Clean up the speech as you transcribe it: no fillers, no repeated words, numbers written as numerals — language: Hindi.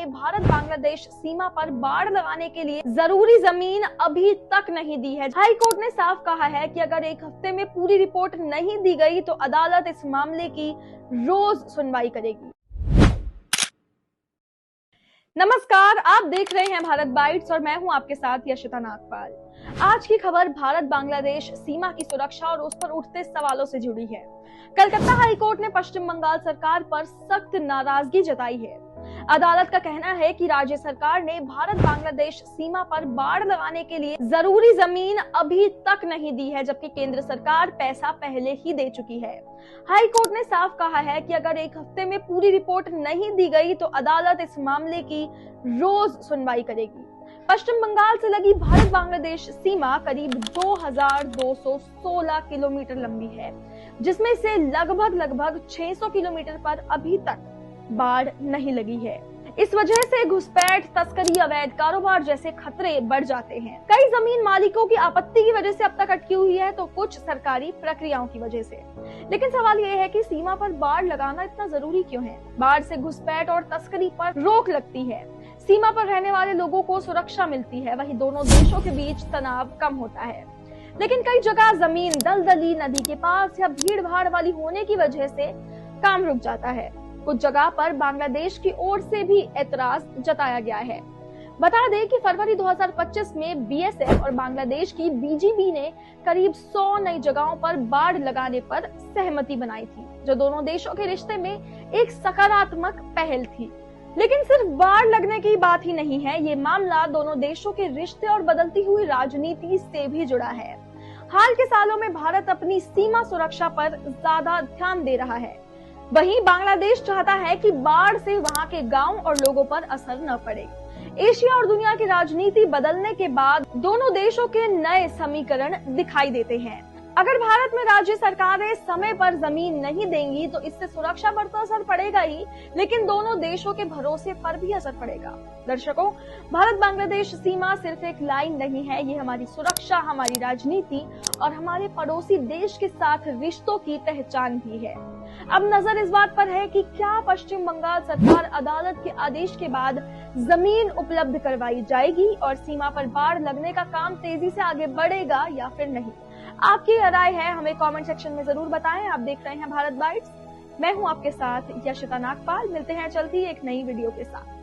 ने भारत बांग्लादेश सीमा पर बाड़ लगाने के लिए जरूरी जमीन अभी तक नहीं दी है। हाई कोर्ट ने साफ कहा है कि अगर एक हफ्ते में पूरी रिपोर्ट नहीं दी गई तो अदालत इस मामले की रोज सुनवाई करेगी। नमस्कार, आप देख रहे हैं भारत बाइट्स और मैं हूं आपके साथ यशिता नागपाल। आज की खबर भारत बांग्लादेश सीमा की सुरक्षा और उस पर उठते सवालों से जुड़ी है। कलकत्ता हाई कोर्ट ने पश्चिम बंगाल सरकार पर सख्त नाराजगी जताई है। अदालत का कहना है कि राज्य सरकार ने भारत बांग्लादेश सीमा पर बाड़ लगाने के लिए जरूरी जमीन अभी तक नहीं दी है, जबकि केंद्र सरकार पैसा पहले ही दे चुकी है। हाई कोर्ट ने साफ कहा है कि अगर एक हफ्ते में पूरी रिपोर्ट नहीं दी गई तो अदालत इस मामले की रोज सुनवाई करेगी। पश्चिम बंगाल से लगी भारत बांग्लादेश सीमा करीब 2216 किलोमीटर लंबी है, जिसमें से लगभग 600 किलोमीटर पर अभी तक बाढ़ नहीं लगी है। इस वजह से घुसपैठ, तस्करी, अवैध कारोबार जैसे खतरे बढ़ जाते हैं। कई जमीन मालिकों की आपत्ति की वजह से अब तक अटकी हुई है, तो कुछ सरकारी प्रक्रियाओं की वजह से। लेकिन सवाल यह है कि सीमा पर बाढ़ लगाना इतना जरूरी क्यों है? बाढ़ से घुसपैठ और तस्करी पर रोक लगती है, सीमा पर रहने वाले लोगों को सुरक्षा मिलती है, वहीं दोनों देशों के बीच तनाव कम होता है। लेकिन कई जगह जमीन दलदली, नदी के पास या भीड़ भाड़ वाली होने की वजह से काम रुक जाता है। कुछ जगह पर बांग्लादेश की ओर से भी ऐतराज जताया गया है। बता दें कि फरवरी 2025 में बीएसएफ और बांग्लादेश की बीजीबी ने करीब 100 नई जगहों पर बाढ़ लगाने पर सहमति बनाई थी, जो दोनों देशों के रिश्ते में एक सकारात्मक पहल थी। लेकिन सिर्फ बाढ़ लगने की बात ही नहीं है, ये मामला दोनों देशों के रिश्ते और बदलती हुई राजनीति से भी जुड़ा है। हाल के सालों में भारत अपनी सीमा सुरक्षा पर ज्यादा ध्यान दे रहा है, वहीं बांग्लादेश चाहता है कि बाढ़ से वहां के गांव और लोगों पर असर न पड़े। एशिया और दुनिया की राजनीति बदलने के बाद दोनों देशों के नए समीकरण दिखाई देते हैं। अगर भारत में राज्य सरकारें समय पर जमीन नहीं देंगी तो इससे सुरक्षा पर तो असर पड़ेगा ही, लेकिन दोनों देशों के भरोसे पर भी असर पड़ेगा। दर्शकों, भारत बांग्लादेश सीमा सिर्फ एक लाइन नहीं है, ये हमारी सुरक्षा, हमारी राजनीति और हमारे पड़ोसी देश के साथ रिश्तों की पहचान भी है। अब नजर इस बात पर है कि क्या पश्चिम बंगाल सरकार अदालत के आदेश के बाद जमीन उपलब्ध करवाई जाएगी और सीमा पर बाढ़ लगने का काम तेजी से आगे बढ़ेगा या फिर नहीं। आपकी राय है, हमें कमेंट सेक्शन में जरूर बताएं। आप देख रहे हैं भारत बाइट्स, मैं हूं आपके साथ यशिता नागपाल। मिलते हैं जल्दी एक नई वीडियो के साथ।